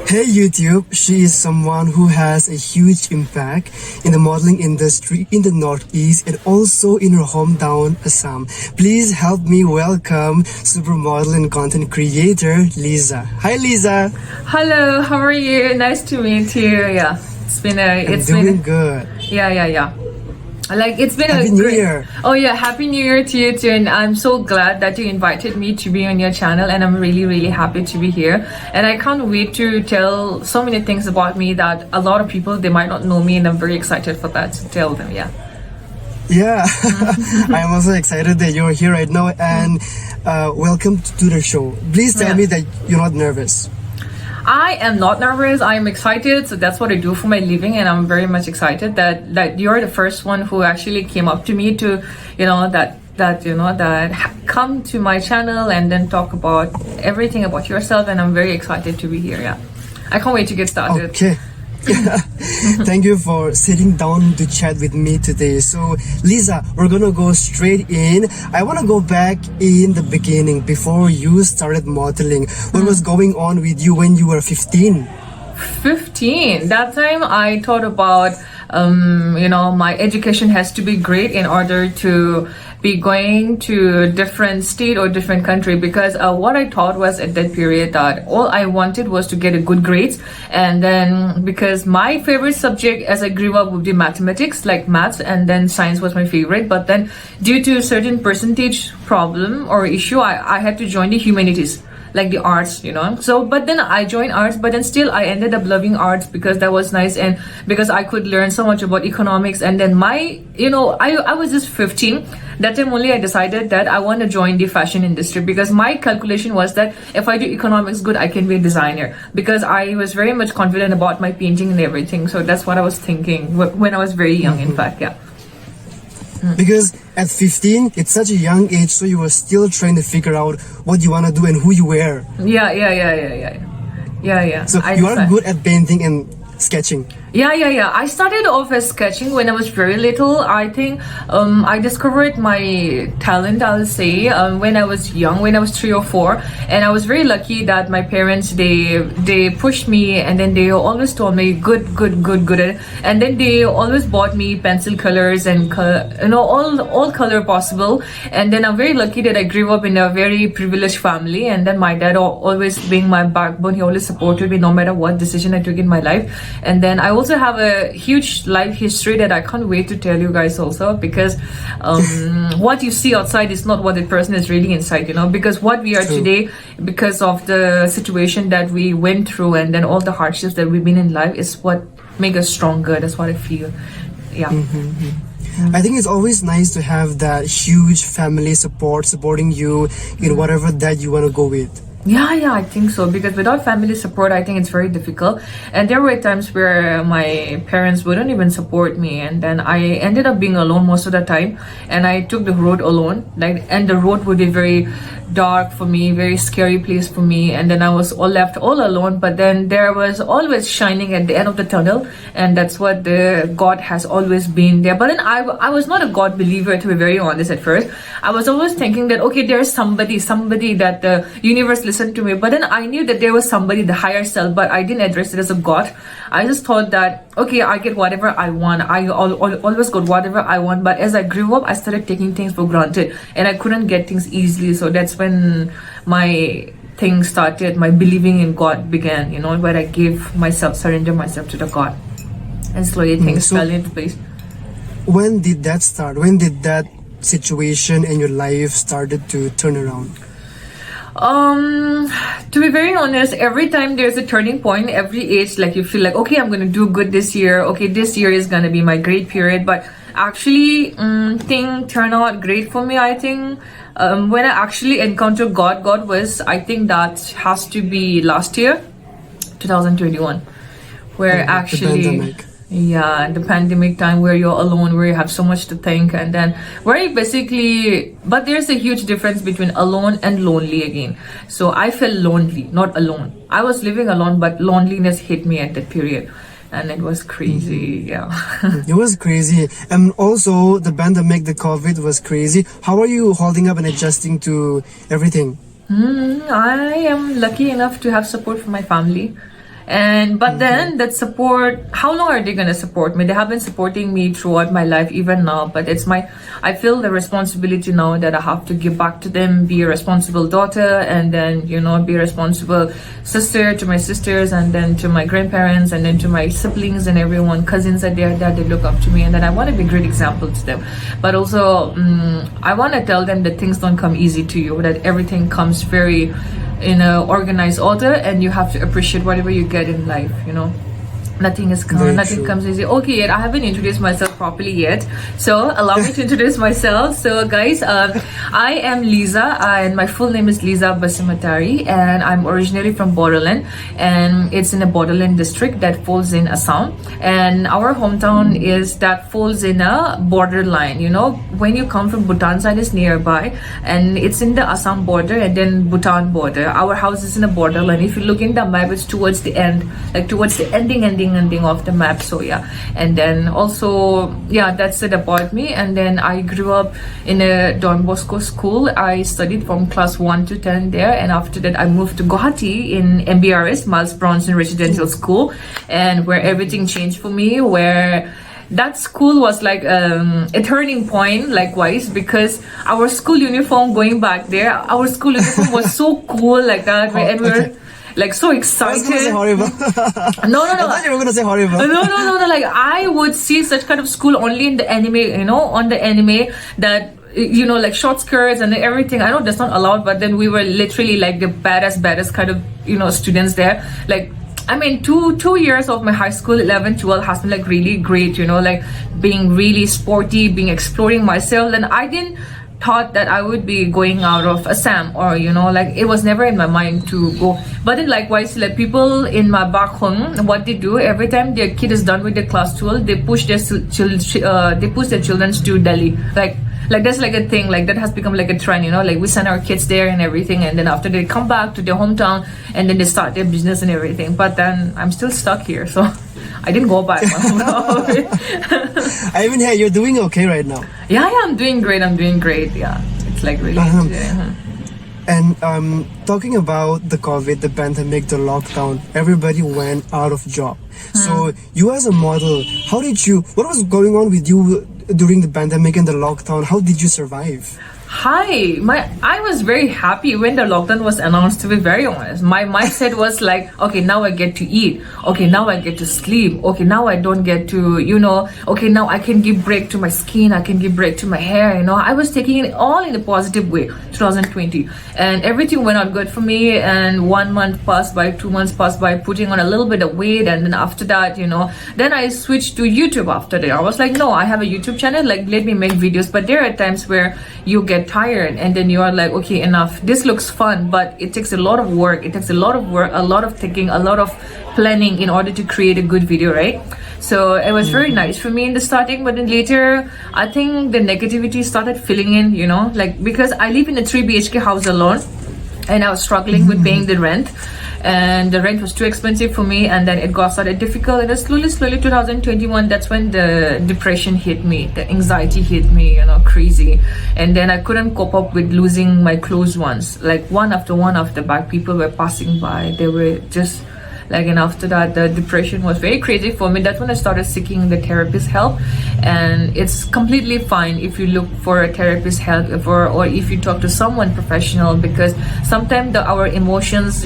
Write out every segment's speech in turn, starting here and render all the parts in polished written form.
Hey YouTube, she is someone who has a huge impact in the modeling industry in the Northeast and also in her hometown, Assam. Please help me welcome supermodel and content creator, Leeza. Hi Leeza. Hello, how are you? Nice to meet you. Yeah, I'm doing good. Yeah. Like it's been Happy a New great. Year. Oh yeah, Happy New Year to you too. And I'm so glad that you invited me to be on your channel, and I'm really happy to be here. And I can't wait to tell so many things about me that a lot of people they might not know me, and I'm very excited for that to tell them. Yeah. Yeah, I'm also excited that you're here right now and welcome to the show. Please tell me that you're not nervous. I am not nervous. I am excited. So that's what I do for my living, and I'm very much excited that you're the first one who actually came up to me to, come to my channel and then talk about everything about yourself. And I'm very excited to be here. Yeah, I can't wait to get started. Okay. Thank you for sitting down to chat with me today. So Leeza, we're gonna go straight in. I want to go back in the beginning before you started modeling. What was going on with you when you were 15? 15. That time I thought about my education has to be great in order to be going to a different state or different country, because what I thought was at that period that all I wanted was to get a good grades. And then because my favorite subject as I grew up would be mathematics, like maths, and then science was my favorite. But then due to a certain percentage problem or issue, I had to join the humanities, like the arts, so but then I joined arts, but then still I ended up loving arts because that was nice, and because I could learn so much about economics. And then I was just 15. That time only I decided that I want to join the fashion industry, because my calculation was that if I do economics good, I can be a designer, because I was very much confident about my painting and everything. So that's what I was thinking when I was very young, in fact. Yeah. Because at 15, it's such a young age, so you were still trying to figure out what you want to do and who you were. Yeah. So you are good at painting and sketching. Yeah. I started off as sketching when I was very little. I think I discovered my talent, I'll say, when I was young, when I was 3 or 4. And I was very lucky that my parents, they pushed me, and then they always told me good. And then they always bought me pencil colors and all color possible. And then I'm very lucky that I grew up in a very privileged family. And then my dad always being my backbone, he always supported me no matter what decision I took in my life. And then I also have a huge life history that I can't wait to tell you guys also, because what you see outside is not what the person is really inside, because what we are today, because of the situation that we went through and then all the hardships that we've been in life, is what make us stronger. That's what I feel. Yeah. I think it's always nice to have that huge family supporting you in whatever that you want to go with. Yeah, I think so, because without family support, I think it's very difficult. And there were times where my parents wouldn't even support me, and then I ended up being alone most of the time, and I took the road alone, and the road would be very dark for me, very scary place for me, and then I was left all alone. But then there was always shining at the end of the tunnel, and that's what the God has always been there. But then I was not a God believer, to be very honest. At first I was always thinking that okay, there's somebody that the universe listened to me. But then I knew that there was somebody, the higher self, but I didn't address it as a God. I just thought that okay, I get whatever I want. I always got whatever I want. But as I grew up, I started taking things for granted, and I couldn't get things easily. So that's when my thing started, my believing in God began, where I surrender myself to the God, and slowly things fell into place. When did that start? When did that situation in your life started to turn around? To be very honest, every time there's a turning point, every age, like you feel like okay, I'm gonna do good this year, okay, this year is gonna be my great period. But actually thing turned out great for me. I think when I actually encountered God was, I think that has to be last year, 2021, where actually the pandemic time, where you're alone, where you have so much to think, and then where you basically, but there's a huge difference between alone and lonely again. So I felt lonely, not alone. I was living alone, but loneliness hit me at that period, and it was crazy. Yeah. It was crazy. And also the pandemic, the COVID was crazy. How are you holding up and adjusting to everything? I am lucky enough to have support from my family. And but then that support, how long are they gonna support me? They have been supporting me throughout my life, even now. But I feel the responsibility now that I have to give back to them, be a responsible daughter, and then be a responsible sister to my sisters, and then to my grandparents, and then to my siblings and everyone, cousins that they look up to me, and then I want to be a great example to them. But also, I want to tell them that things don't come easy to you, that everything comes very in a organized order, and you have to appreciate whatever you get in life. Nothing comes easy. Okay, yet I haven't introduced myself properly yet, so allow me to introduce myself. So guys, I am Leeza, and my full name is Leeza Basumatary, and I'm originally from Bodoland, and it's in the Bodoland district that falls in Assam, and our hometown falls in a borderline. When you come from Bhutan side is nearby, and it's in the Assam border and then Bhutan border. Our house is in a borderline. If you look in the map, it's towards the end, like towards the ending of the map. So yeah, and then also, yeah, that's it about me. And then I grew up in a Don Bosco school. I studied from class 1 to 10 there, and after that I moved to Guwahati in MBRS, Miles Bronson Residential School, and where everything changed for me, where that school was like a turning point, likewise, because our school uniform, going back there, our school uniform was so cool like that, and we were like so excited. I was gonna say horrible. No. I thought you were gonna say horrible. No. Like I would see such kind of school only in the anime, on the anime that like short skirts and everything. I know that's not allowed, but then we were literally like the baddest kind of students there. Like, I mean, two years of my high school, 11, 12, has been like really great, like being really sporty, exploring myself. And I didn't thought that I would be going out of Assam, or like it was never in my mind to go. But then likewise, like people in my back home, what they do every time their kid is done with their class 12, they push their children to Delhi. Like that's like a thing, like that has become like a trend, like we send our kids there and everything, and then after they come back to their hometown and then they start their business and everything. But then I'm still stuck here, so I didn't go back. I even hear you're doing okay right now. Yeah, I'm doing great. Yeah, it's like really And talking about the COVID, the pandemic, the lockdown, everybody went out of job. So you as a model, what was going on with you during the pandemic and the lockdown? How did you survive? I was very happy when the lockdown was announced, to be very honest. My mindset was like, okay, now I get to eat. Okay, now I get to sleep. Okay, now I don't get to, okay, now I can give break to my skin. I can give break to my hair, I was taking it all in a positive way, 2020. And everything went out good for me. And 1 month passed by, 2 months passed by, putting on a little bit of weight. And then after that, then I switched to YouTube after that. I was like, no, I have a YouTube channel, like let me make videos. But there are times where you get tired and then you are like, okay, enough. This looks fun, but it takes a lot of work. It takes a lot of thinking, a lot of planning in order to create a good video, right? So it was very nice for me in the starting, but then later I think the negativity started filling in, like because I live in a 3 BHK house alone, and I was struggling with paying the rent, and the rent was too expensive for me, and then it got started difficult. And then slowly 2021, that's when the depression hit me, the anxiety hit me, crazy. And then I couldn't cope up with losing my close ones, like one after back. People were passing by, they were just like, and after that the depression was very crazy for me. That's when I started seeking the therapist help. And it's completely fine if you look for a therapist help, or if you talk to someone professional, because sometimes our emotions,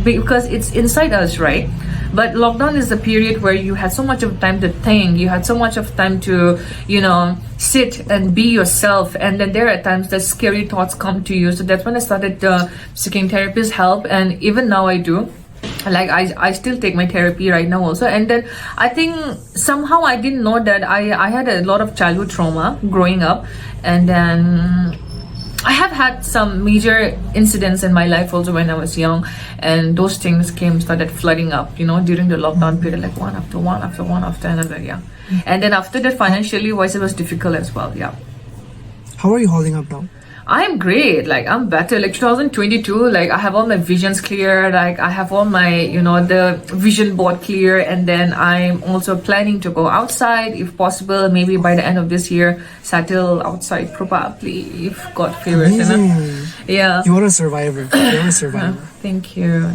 because it's inside us, right? But lockdown is the period where you had so much of time to think, you had so much of time to sit and be yourself, and then there are times that scary thoughts come to you. So that's when I started seeking therapist help. And even now I do, like I still take my therapy right now also. And then I think somehow I didn't know that I had a lot of childhood trauma growing up, and then I have had some major incidents in my life also when I was young, and those things started flooding up, during the lockdown period, like one after another, yeah. And then after that, financially wise, it was difficult as well, yeah. How are you holding up now? I'm great, like I'm better. Like 2022, like I have all my visions clear, like I have all my the vision board clear, and then I'm also planning to go outside if possible, maybe by the end of this year, settle outside probably, if God favors. Amazing. Yeah, you are a survivor. You're a survivor. Thank you.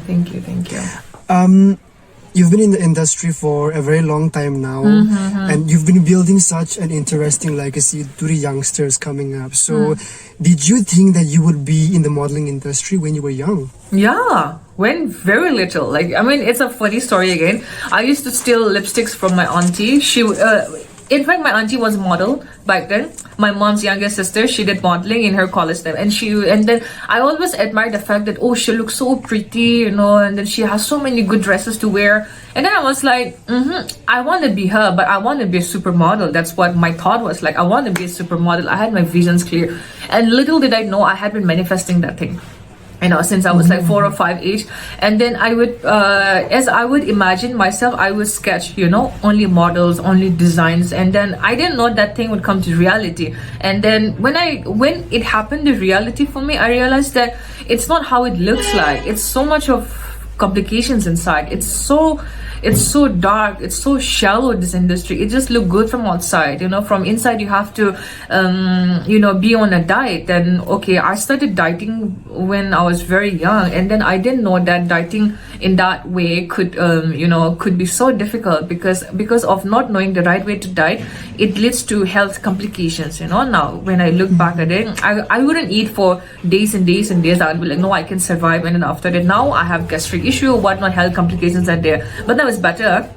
You've been in the industry for a very long time now, and you've been building such an interesting legacy to the youngsters coming up. So, did you think that you would be in the modeling industry when you were young? Yeah, when very little. Like, I mean, it's a funny story again. I used to steal lipsticks from my auntie. In fact, my auntie was a model back then. My mom's younger sister, she did modeling in her college time, and then I always admired the fact that, oh, she looks so pretty, and then she has so many good dresses to wear. And then I was like, I want to be her, but I want to be a supermodel. That's what my thought was. Like, I want to be a supermodel. I had my visions clear, and little did I know I had been manifesting that thing, since I was like 4 or 5 age. And then I would, as I would imagine myself, I would sketch, only models, only designs. And then I didn't know that thing would come to reality. And then when it happened, the reality for me, I realized that it's not how it looks like. It's so much of complications inside. It's so dark, it's so shallow, this industry. It just look good from outside, from inside you have to be on a diet. And okay, I started dieting when I was very young, and then I didn't know that dieting in that way could be so difficult, because of not knowing the right way to diet. It leads to health complications. Now when I look back at it, I wouldn't eat for days and days and days. I would be like, no, I can survive. And then after that, now I have gastric issue, whatnot, health complications are there, but now it's better.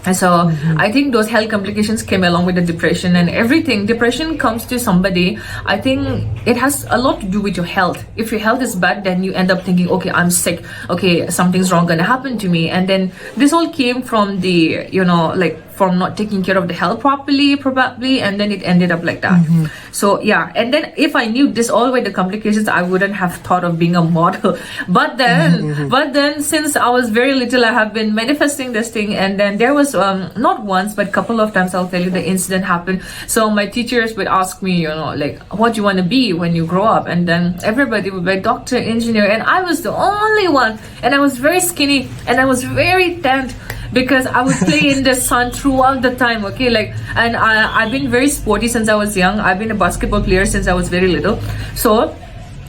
And so I think those health complications came along with the depression and everything. Depression comes to somebody, I think it has a lot to do with your health. If your health is bad, then you end up thinking, okay, I'm sick, okay, something's wrong gonna happen to me. And then this all came from the from not taking care of the health properly, probably, and then it ended up like that. So yeah, and then if I knew this all were the complications, I wouldn't have thought of being a model. But then since I was very little, I have been manifesting this thing. And then there was not once but couple of times, I'll tell you, the incident happened. So my teachers would ask me, like, what do you want to be when you grow up? And then everybody would be doctor, engineer, and I was the only one. And I was very skinny and I was very tanned, because I would play in the sun throughout the time, okay? And I've been very sporty since I was young. I've been a basketball player since I was very little. So,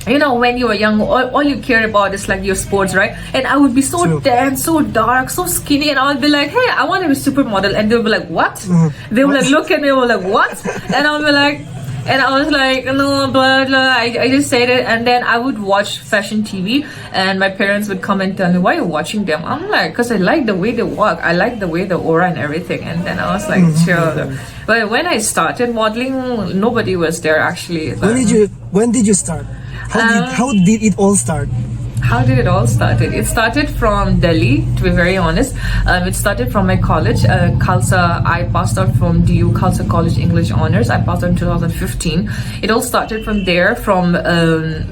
when you were young, all you care about is like your sports, right? And I would be so tan, so dark, so skinny, and I would be like, hey, I want to be a supermodel. And they would be like, what? They would like look at me and were like, what? And I would be like, and I was like, no, blah, blah. I just said it. And then I would watch fashion TV, and my parents would come and tell me, why are you watching them? I'm like, because I like the way they walk. I like the way the aura and everything. And then I was like, chill. But when I started modeling, nobody was there actually. When did you start? How did it all start? How did it all start? It started from Delhi, to be very honest. It started from my college, Khalsa. I passed out from DU Khalsa College English Honors. I passed out in 2015. It all started from there, from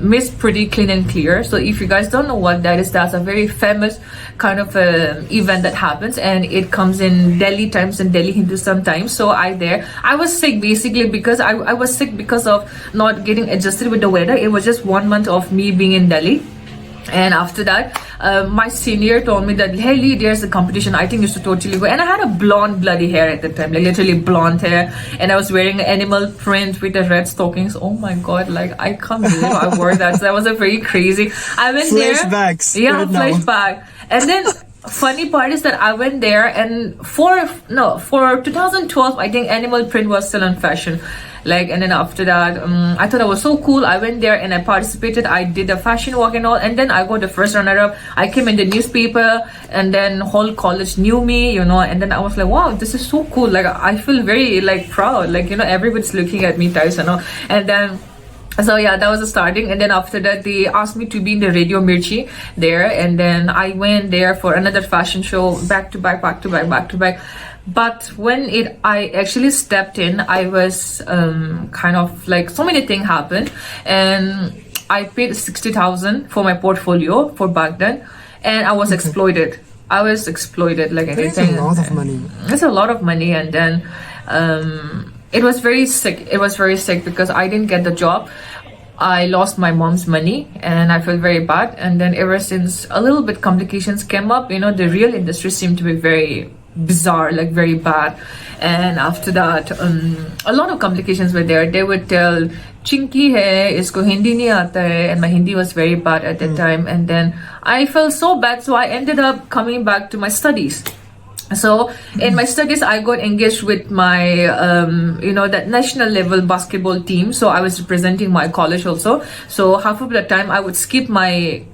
Miss Pretty Clean and Clear. So if you guys don't know what that is, that's a very famous kind of event that happens, and it comes in Delhi times and Delhi Hindustan times. So I was sick basically, because I was sick because of not getting adjusted with the weather. It was just 1 month of me being in Delhi. And after that, my senior told me that, hey Lee, there's a competition, I think you should totally go. And I had a blonde bloody hair at the time, like literally blonde hair, and I was wearing an animal print with the red stockings. Oh my god, like I can't believe I wore that. So that was a very crazy. I went Flashbacks. there. Yeah, right flashback. And then funny part is that I went there, and for 2012, I think animal print was still in fashion. And then after that, I thought I was so cool. I went there and I participated. I did a fashion walk and all, and then I got the first runner-up. I came in the newspaper, and then whole college knew me, and then I was like, wow, this is so cool. Like, I feel very proud. Everybody's looking at me, guys, and then. So yeah, that was the starting. And then after that, they asked me to be in the Radio Mirchi there, and then I went there for another fashion show, back to back. But when I actually stepped in, I was kind of like, so many things happened, and I paid 60,000 for my portfolio for back then, and I was exploited. I was exploited like anything. That's a lot of money. It's a lot of money. And then it was very sick. It was very sick because I didn't get the job. I lost my mom's money and I felt very bad. And then ever since, a little bit complications came up. The real industry seemed to be very bizarre, like very bad. And after that, a lot of complications were there. They would tell, chinky hai, isko Hindi nahi aata hai, and my Hindi was very bad at that time. And then I felt so bad, so I ended up coming back to my studies. So in my studies, I got engaged with my, that national level basketball team. So I was representing my college also. So half of the time I would skip my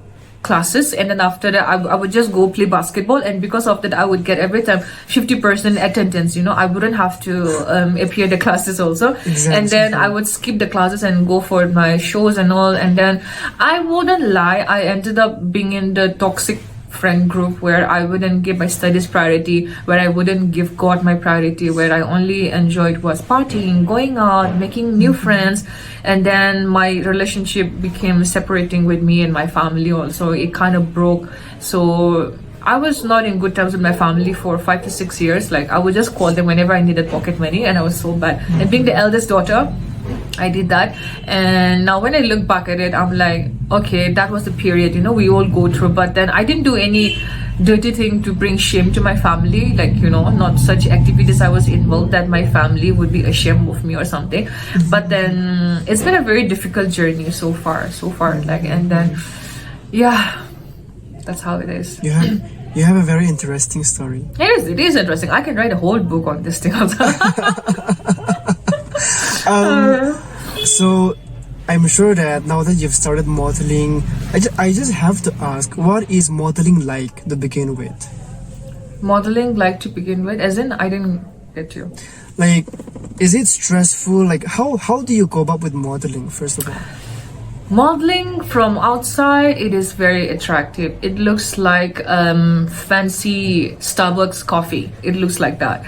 classes, and then after that I would just go play basketball, and because of that I would get every time 50% attendance. I wouldn't have to appear the classes also. Exactly. And then I would skip the classes and go for my shows and all. And then I wouldn't lie, I ended up being in the toxic friend group where I wouldn't give my studies priority, where I wouldn't give God my priority, where I only enjoyed was partying, going out, making new friends. And then my relationship became separating with me and my family also. It kind of broke. So I was not in good terms with my family for 5 to 6 years. Like I would just call them whenever I needed pocket money, and I was so bad. And being the eldest daughter, I did that. And now when I look back at it, I'm like, okay, that was the period, we all go through. But then I didn't do any dirty thing to bring shame to my family, like, not such activities I was involved that my family would be ashamed of me or something. But then it's been a very difficult journey so far, like. And then yeah, that's how it is. You have a very interesting story. It is interesting. I can write a whole book on this thing also. So I'm sure that now that you've started modeling, I just have to ask, what is modeling like to begin with? Modeling like to begin with, as in, I didn't get you. Like, is it stressful? Like, how do you cope up with modeling, first of all? Modeling from outside, it is very attractive. It looks like fancy Starbucks coffee. It looks like that.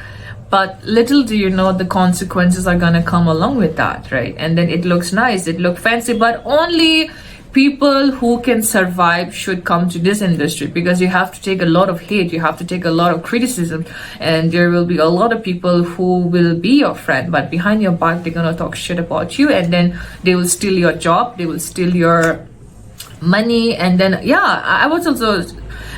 But little do you know the consequences are gonna come along with that, right? And then it looks nice, it looks fancy, but only people who can survive should come to this industry, because you have to take a lot of hate, you have to take a lot of criticism, and there will be a lot of people who will be your friend, but behind your back they're gonna talk shit about you, and then they will steal your job, they will steal your money. And then I was also,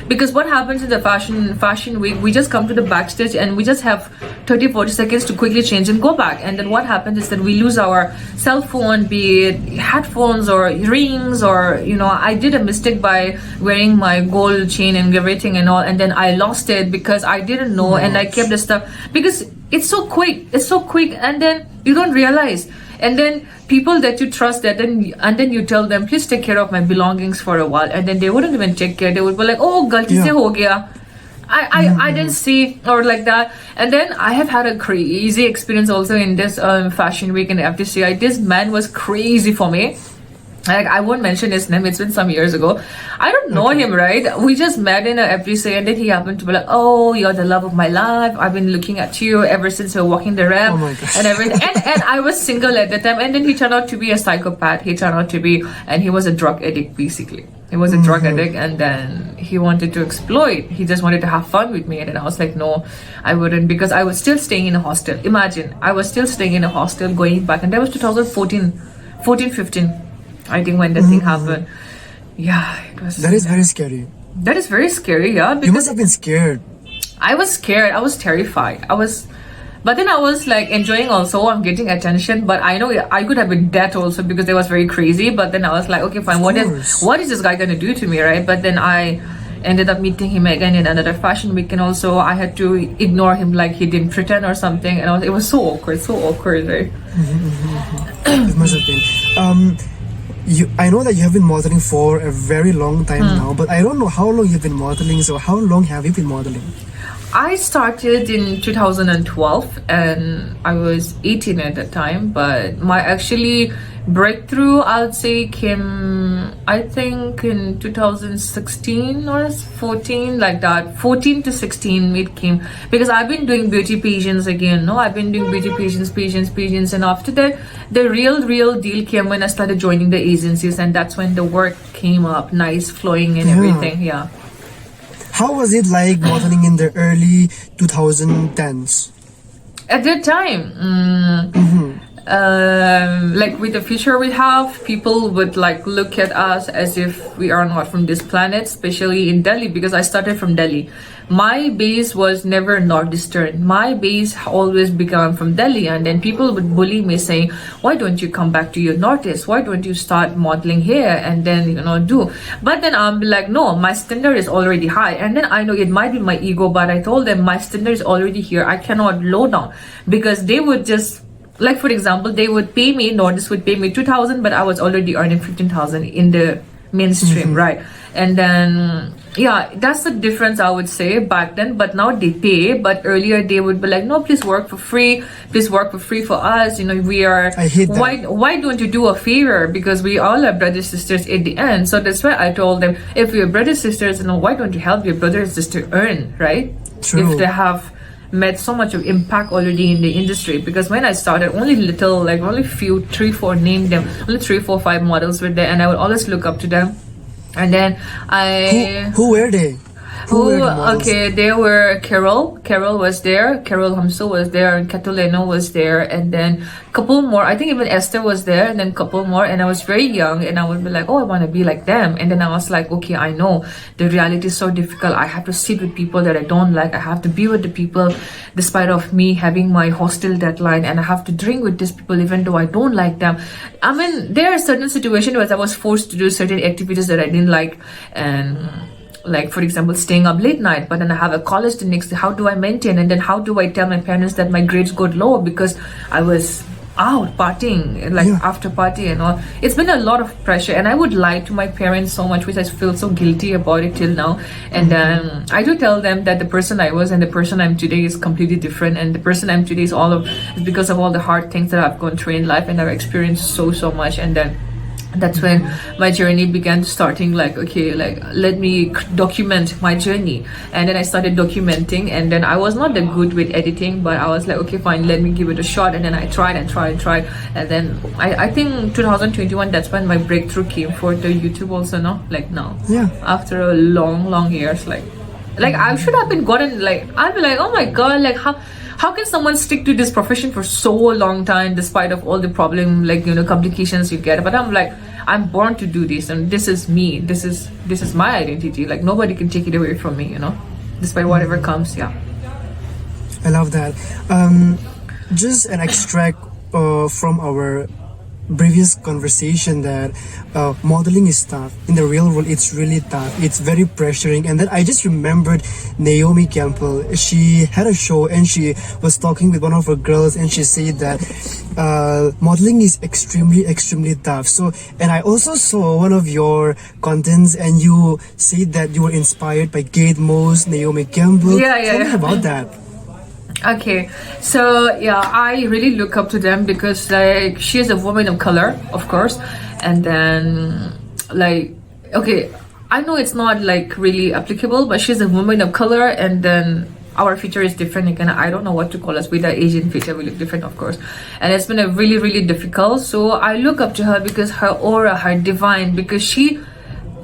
because what happens in the fashion week, we just come to the backstage and we just have 30-40 seconds to quickly change and go back. And then what happens is that we lose our cell phone, be it headphones or rings, or I did a mistake by wearing my gold chain and everything and all, and then I lost it because I didn't know. And I kept the stuff because it's so quick, and then you don't realize. And then people that you trust, and then you tell them, please take care of my belongings for a while, and then they wouldn't even take care. They would be like, oh, galti se ho gaya, I didn't see, or like that. And then I have had a crazy experience also in this fashion week in FTCI. This man was crazy for me. Like, I won't mention his name, it's been some years ago. I don't know him, right? We just met in a FTCI, and then he happened to be like, oh, you're the love of my life. I've been looking at you ever since we were walking the ramp. Oh my gosh. And everything. And I was single at the time. And then he turned out to be a psychopath. And he was a drug addict, basically. He was a drug addict, and then he wanted to exploit. He just wanted to have fun with me. And then I was like, no, I wouldn't, because I was still staying in a hostel. Imagine, I was still staying in a hostel going back. And that was 15. I think when the thing happened. Yeah, it was. That is very scary. That is very scary, yeah. You must have been scared. I was scared. I was terrified. But then I was like enjoying also. I'm getting attention, but I know I could have been dead also because it was very crazy. But then I was like, okay, fine. What is this guy gonna do to me, right? But then I ended up meeting him again in another fashion week, and also I had to ignore him like he didn't pretend or something. And it was so awkward, right? It must have been. I know that you have been modeling for a very long time now, but I don't know how long you've been modeling. So how long have you been modeling? I started in 2012 and I was 18 at that time, but my actually breakthrough, I'd say, came, I think, in 2016 or 14, like that. 14 to 16 it came, because I've been doing beauty pageants again. No, I've been doing beauty pageants, and after that the real deal came when I started joining the agencies, and that's when the work came up, nice, flowing and everything. Yeah. How was it like modeling in the early 2010s? At that time, like with the future we have, people would like look at us as if we are not from this planet, especially in Delhi, because I started from Delhi. My base was never northeastern. My base always began from Delhi, and then people would bully me saying, why don't you come back to your northeast? Why don't you start modeling here and then do? But then I'm like, no, my standard is already high. And then I know it might be my ego, but I told them my standard is already here. I cannot low down, because they would just, like for example, they would pay me, Nordis would pay me 2,000, but I was already earning 15,000 in the mainstream, right? And then yeah, that's the difference I would say back then. But now they pay, but earlier they would be like, no, please work for free, please work for free for us, we are, I hate that. why don't you do a favor, because we all are brothers sisters at the end. So that's why I told them, if we're brothers sisters, why don't you help your brother and sister earn, right? True. If they have made so much of impact already in the industry. Because when I started, only little, like only few, 3-4 named them, only 3-4-5 models were there, and I would always look up to them. And then who were they? Who were the models? Okay, they were Carol was there, Carol Hamso was there, and Catoleno was there, and then couple more, I think even Esther was there, and then couple more. And I was very young, and I would be like, oh, I want to be like them. And then I was like, okay, I know the reality is so difficult. I have to sit with people that I don't like. I have to be with the people despite of me having my hostel deadline, and I have to drink with these people even though I don't like them. I mean, there are certain situations where I was forced to do certain activities that I didn't like, and like for example staying up late night, but then I have a college the next day. How do I maintain? And then how do I tell my parents that my grades got low because I was out partying, like after party and all? It's been a lot of pressure, and I would lie to my parents so much, which I feel so guilty about it till now. And then I do tell them that the person I was and the person I'm today is completely different, and the person I'm today is because of all the hard things that I've gone through in life, and I've experienced so much. And then that's when my journey began starting, like, okay, like let me document my journey. And then I started documenting, and then I was not that good with editing, but I was like, okay, fine, let me give it a shot. And then I tried, and then I think 2021, that's when my breakthrough came for the YouTube also, no, like now, after a long years, like I should have been gotten, like I'd be like, oh my god, like how can someone stick to this profession for so long time despite of all the problem, like complications you get? But I'm like, I'm born to do this, and this is me, this is my identity. Like nobody can take it away from me, despite whatever comes. I love that. Just an extract from our previous conversation that modeling is tough. In the real world, it's really tough. It's very pressuring. And then I just remembered Naomi Campbell. She had a show and she was talking with one of her girls, and she said that modeling is extremely tough. So, and I also saw one of your contents, and you said that you were inspired by Kate Moss, Naomi Campbell. Tell me about that. Okay, so I really look up to them because like she is a woman of color, of course. And then like, okay, I know it's not like really applicable, but she's a woman of color, and then our feature is different again. I don't know what to call us. With the Asian feature, we look different, of course. And it's been a really difficult. So I look up to her because her aura, her divine, because she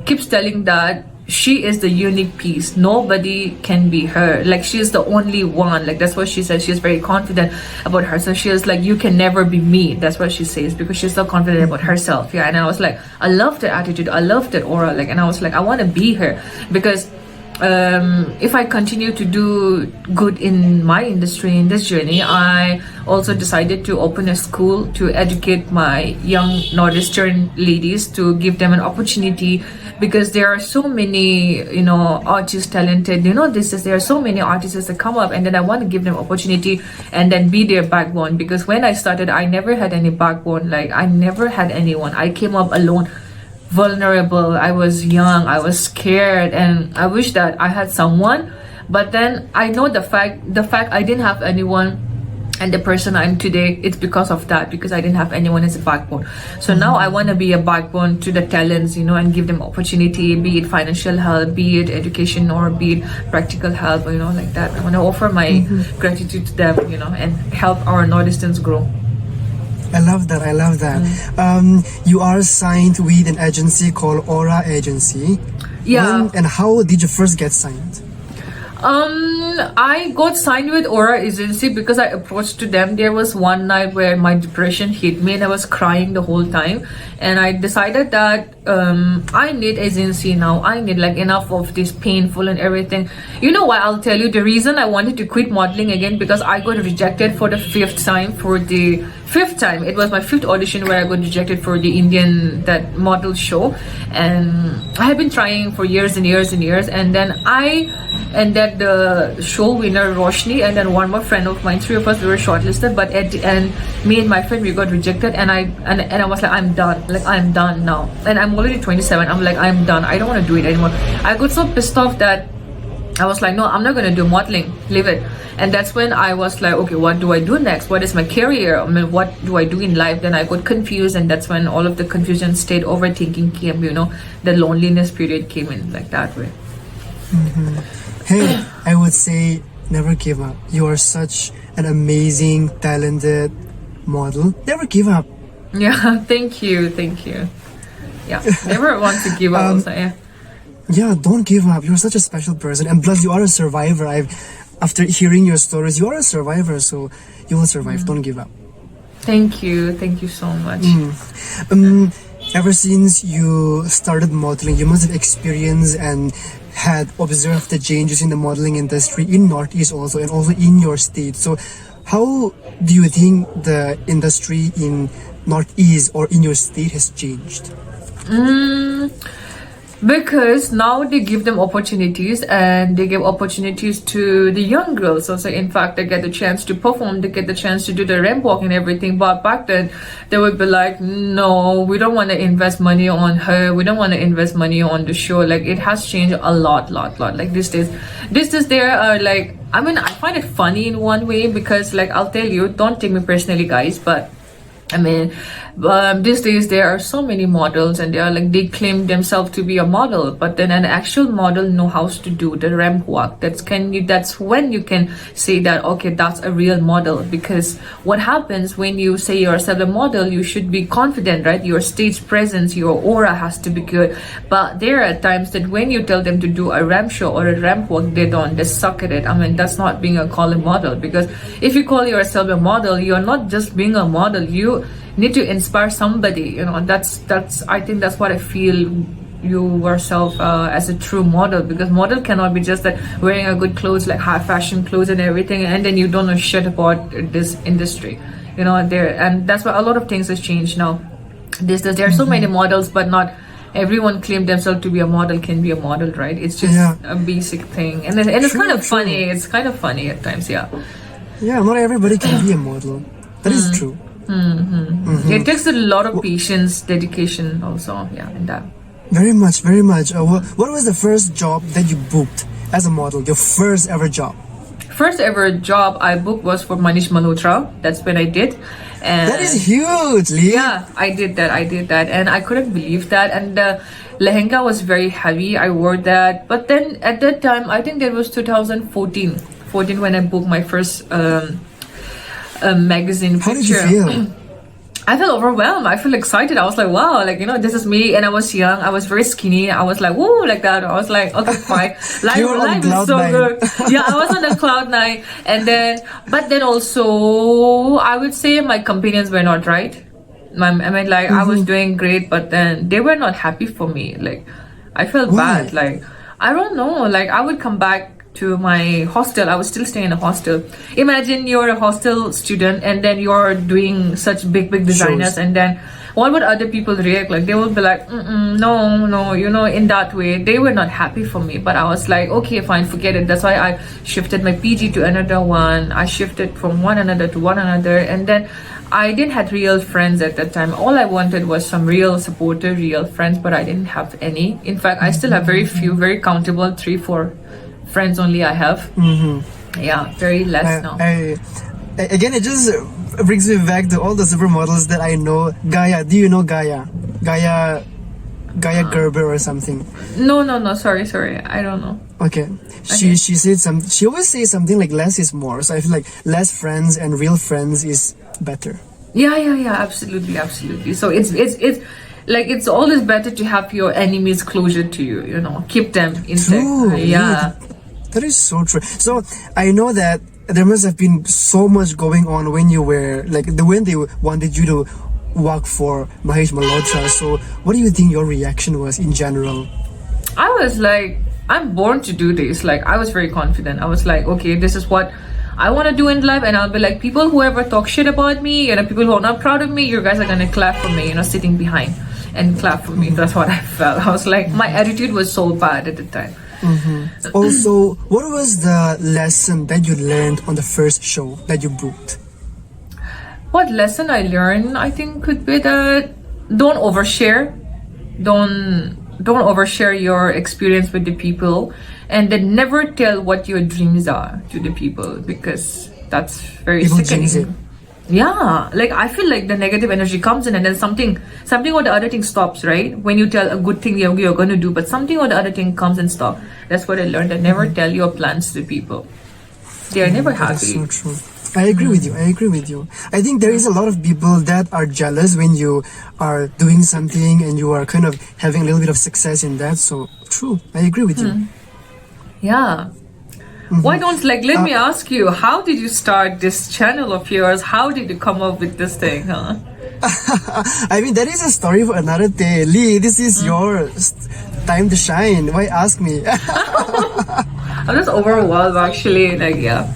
keeps telling that she is the unique piece. Nobody can be her. Like she is the only one. Like that's what she says. She's very confident about herself. She is like, you can never be me. That's what she says, because she's so confident about herself. And I was like, I love that attitude. I love that aura. Like, and I was like, I want to be her, because if I continue to do good in my industry, in this journey, I also decided to open a school to educate my young Northeastern ladies, to give them an opportunity, because there are so many, artists, talented, there are so many artists that come up, and then I want to give them opportunity and then be their backbone. Because when I started, I never had any backbone. Like I never had anyone. I came up alone, vulnerable. I was young, I was scared, and I wish that I had someone. But then I know the fact I didn't have anyone, and the person I'm today, it's because of that, because I didn't have anyone as a backbone. So now I want to be a backbone to the talents, and give them opportunity, be it financial help, be it education, or be it practical help, like that. I want to offer my gratitude to them, and help our Northeasterns grow. I love that. You are signed with an agency called Aura Agency. Yeah. When and how did you first get signed? I got signed with Aura Agency because I approached to them. There was one night where my depression hit me and I was crying the whole time, and I decided that I need agency now. I need like enough of this painful and everything. You know why? I'll tell you the reason I wanted to quit modeling again, because I got rejected for the fifth time. It was my fifth audition where I got rejected for the Indian that model show, and I have been trying for years and years and years, and then that the show winner Roshni and then one more friend of mine, three of us, we were shortlisted, but at the end me and my friend, we got rejected, and I was like, I'm done now, and I'm already 27. I'm like, I'm done, I don't want to do it anymore. I got so pissed off that I was like, no, I'm not gonna do modeling, leave it. And that's when I was like, okay, what do I do next? What is my career? I mean, what do I do in life? Then I got confused, and that's when all of the confusion stayed, overthinking came, the loneliness period came in, like that way. Hey, I would say never give up. You are such an amazing, talented model. Never give up. Yeah, thank you. Yeah, never want to give up also, yeah. Yeah, don't give up. You're such a special person, and plus you are a survivor. After hearing your stories, you are a survivor, so you will survive. Don't give up. Thank you so much. Ever since you started modeling, you must have experienced and had observed the changes in the modeling industry in Northeast also, and also in your state. So how do you think the industry in Northeast or in your state has changed? Because now they give them opportunities, and they give opportunities to the young girls also. In fact, they get the chance to perform, they get the chance to do the ramp walk and everything. But back then they would be like, no, we don't want to invest money on her, we don't want to invest money on the show. Like, it has changed a lot. Like these days there are like, I mean, I find it funny in one way, because like, I'll tell you, don't take me personally guys, but I mean, these days there are so many models, and they claim themselves to be a model, but then an actual model know how to do the ramp walk. That's when you can say that, okay, that's a real model. Because what happens when you say yourself a model, you should be confident, right? Your stage presence, your aura has to be good. But there are times that when you tell them to do a ramp show or a ramp walk, they suck at it. I mean, that's not being a model, because if you call yourself a model, you're not just being a model, you need to inspire somebody. That's I think that's what I feel you yourself as a true model, because model cannot be just that wearing a good clothes, like high fashion clothes and everything, and then you don't know shit about this industry, and that's why a lot of things has changed now. There are so many models, but not everyone claim themselves to be a model can be a model, right? It's just a basic thing, and it's kind of funny. It's kind of funny at times. Yeah, not everybody can be a model. That is true. It takes a lot of patience, dedication also, in that. Very much. What was the first job that you booked as a model? Your first ever job? First ever job I booked was for Manish Malhotra. That's when I did. And that is huge, Lee. Yeah, I did that, and I couldn't believe that. And the lehenga was very heavy. I wore that, but then at that time, I think that was 2014 when I booked my first magazine picture. How did you feel? I felt overwhelmed. I feel excited. I was like, wow, this is me. And I was young. I was very skinny. I was like, woo, like that. I was like, okay, fine. Life is so good. Yeah, I was on a cloud nine. But then also, I would say my companions were not right. I was doing great, but then they were not happy for me. Like, I felt bad. Like, I don't know. Like, I would come back to my hostel. I was still staying in a hostel. Imagine you're a hostel student, and then you're doing such big designers, and then what would other people react like? They would be like, no, in that way. They were not happy for me, but I was like, okay, fine, forget it. That's why I shifted my PG to another one. I shifted from one another to one another, and then I didn't have real friends at that time. All I wanted was some real supporter, real friends, but I didn't have any. In fact, I still have very few, very countable, 3-4 friends only I have. Yeah, very less now. Again, it just brings me back to all the supermodels that I know. Gaia, do you know Gaia? Gaia Gerber or something? No, sorry, I don't know. Okay. She said she always says something like less is more. So I feel like less friends and real friends is better. Yeah, absolutely. So it's like, it's always better to have your enemies closer to you, keep them inside. True. That is so true. So I know that there must have been so much going on when you were like when they wanted you to work for Manish Malhotra. So what do you think your reaction was in general? I was like, I'm born to do this. Like, I was very confident. I was like, okay, this is what I want to do in life. And I'll be like, people who ever talk shit about me, people who are not proud of me, you guys are going to clap for me, sitting behind and clap for me. That's what I felt. I was like, my attitude was so bad at the time. Also, what was the lesson that you learned on the first show that you booked? What lesson I learned, I think, could be that don't overshare. Don't overshare your experience with the people, and then never tell what your dreams are to the people, because that's very People sickening. jinx it. Yeah, like I feel like the negative energy comes in, and then something or the other thing stops, right? When you tell a good thing you're going to do, but something or the other thing comes and stop. That's what I learned. That never tell your plans to people. They are never That is happy. so true. I agree with you. I agree with you. I think there is a lot of people that are jealous when you are doing something and you are kind of having a little bit of success in that. So true. I agree with you. Yeah. Why don't let me ask you, how did you start this channel of yours? How did you come up with this thing, huh? I mean, that is a story for another day. Lee, this is your time to shine. Why ask me? I'm just overwhelmed actually. Like, yeah.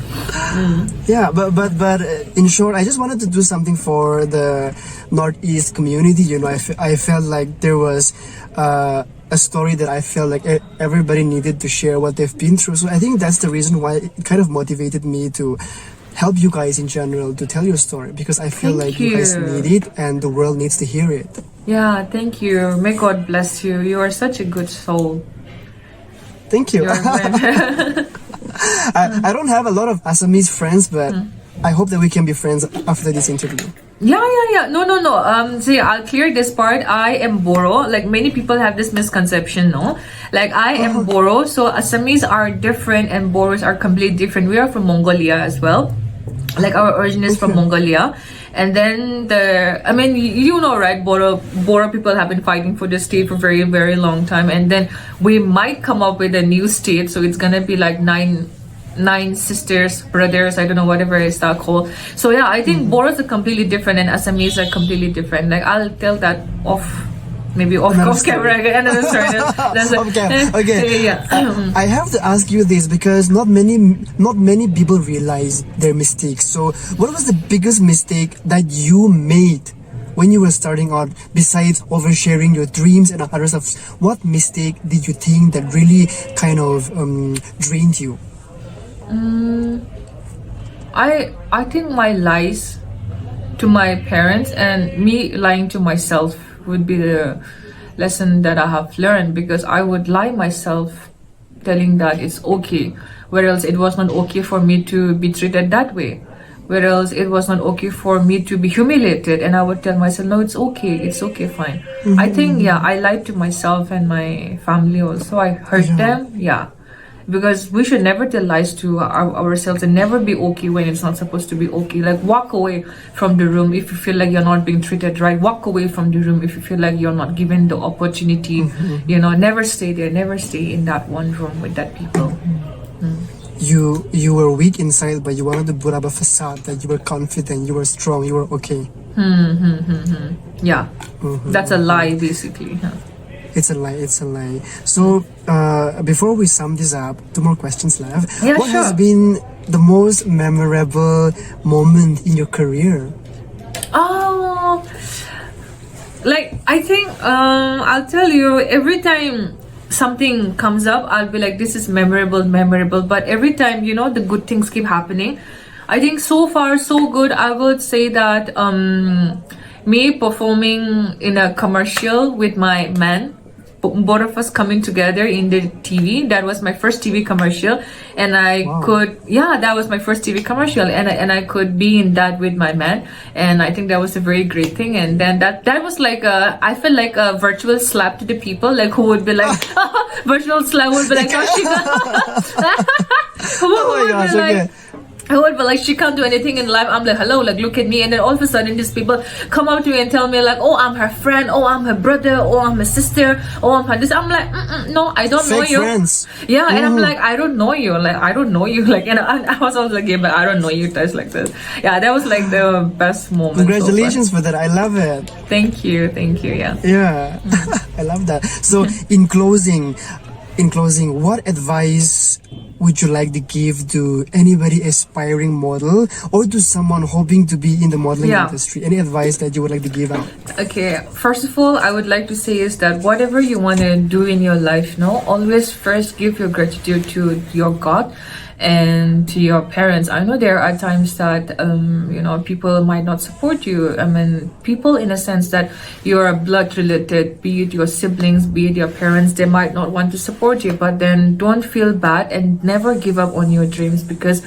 Yeah, but in short, I just wanted to do something for the Northeast community. I felt like there was a story that I felt like everybody needed to share what they've been through. So I think that's the reason why it kind of motivated me to help you guys in general to tell your story, because I feel Thank like you guys you. need it and the world needs to hear it. Yeah, thank you. May God bless you. You are such a good soul. Thank you. You're a I don't have a lot of Assamese friends, but I hope that we can be friends after this interview. Yeah. No. See, I'll clear this part. I am Bodo. Like, many people have this misconception, no? Like, I am Bodo. So Assamese are different and Boros are completely different. We are from Mongolia as well. Like, our origin is from Mongolia. And then right? Bodo people have been fighting for this state for very, very long time. And then we might come up with a new state. So it's gonna be like nine sisters, brothers, I don't know, whatever is that called. So yeah, I think Boros are completely different and Assamese are completely different. Like, I'll tell that off camera again. Okay. Yeah. I have to ask you this because not many people realize their mistakes. So what was the biggest mistake that you made when you were starting out, besides oversharing your dreams and other stuff? What mistake did you think that really kind of drained you? I think my lies to my parents and me lying to myself would be the lesson that I have learned, because I would lie myself telling that it's okay, whereas it was not okay for me to be treated that way, whereas it was not okay for me to be humiliated, and I would tell myself, no, it's okay, fine. I think, I lied to myself and my family also. I hurt them, because we should never tell lies to ourselves and never be okay when it's not supposed to be okay. Like, walk away from the room if you feel like you're not being treated right. Walk away from the room if you feel like you're not given the opportunity. Never stay there. Never stay in that one room with that people. You were weak inside, but you wanted to put up a facade that you were confident, you were strong, you were okay. Yeah, that's a lie basically. It's a lie. So, before we sum this up, 2 more questions left. Yeah, what sure. has been the most memorable moment in your career? Oh, like, I think I'll tell you, every time something comes up, I'll be like, this is memorable. But every time, the good things keep happening. I think so far so good. I would say that me performing in a commercial with my man, both of us coming together in the TV. That was my first TV commercial, and that was my first TV commercial, and I could be in that with my man, and I think that was a very great thing. And then that was like I felt like a virtual slap to the people, like, who would be like virtual slap would be like, Oh my gosh, okay. I would, but like she can't do anything in life. I'm like, hello, like look at me, and then all of a sudden these people come up to me and tell me like, oh, I'm her friend, oh, I'm her brother, oh, I'm her sister, oh, I'm her this. I'm like, no, I don't know Fake you. friends. Yeah, and I'm like, I don't know you, like I don't know you, like, and I was also like, yeah, but I don't know you, guys, like this. Yeah, that was like the best moment. Congratulations for that. I love it. Thank you, yeah. Yeah, I love that. So, in closing, what advice would you like to give to anybody aspiring model or to someone hoping to be in the modeling industry? Any advice that you would like to give out? Okay, first of all, I would like to say is that whatever you want to do in your life, no, always first give your gratitude to your God and to your parents. I know there are times that people might not support you. I mean, people in a sense that you're blood related, be it your siblings, be it your parents, they might not want to support you, but then don't feel bad and never give up on your dreams, because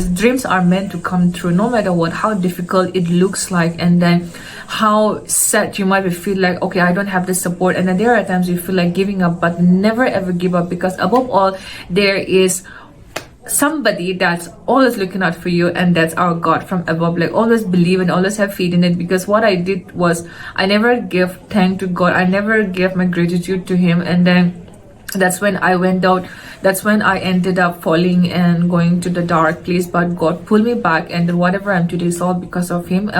dreams are meant to come true no matter what, how difficult it looks like, and then how sad you might feel like, okay, I don't have the support, and then there are times you feel like giving up, but never ever give up, because above all there is somebody that's always looking out for you, and that's our God from above. Like always believe and always have faith in it, because what I did was I never gave thank to God, I never gave my gratitude to him, and then that's when I went out, that's when I ended up falling and going to the dark place, but God pulled me back, and then whatever I'm today is all because of him.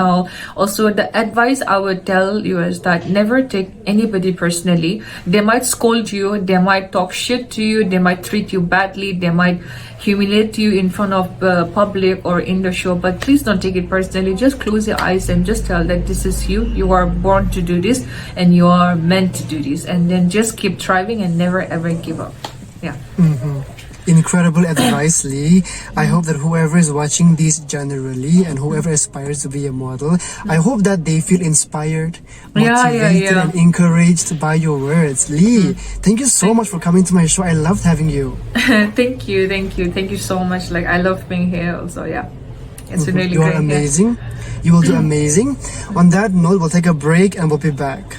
Also, the advice I would tell you is that never take anybody personally. They might scold you, they might talk shit to you, they might treat you badly, they might humiliate you in front of public or in the show, but please don't take it personally. Just close your eyes and just tell that this is you are born to do this and you are meant to do this, and then just keep thriving and never ever give up. Yeah. Incredible advice, Lee. I hope that whoever is watching this generally and whoever aspires to be a model, I hope that they feel inspired, motivated, and encouraged by your words. Lee, thank you so much for coming to my show. I loved having you. Thank you so much. Like I love being here also. Yeah, it's been really You are great. amazing. You will do amazing. On that note, we'll take a break and we'll be back.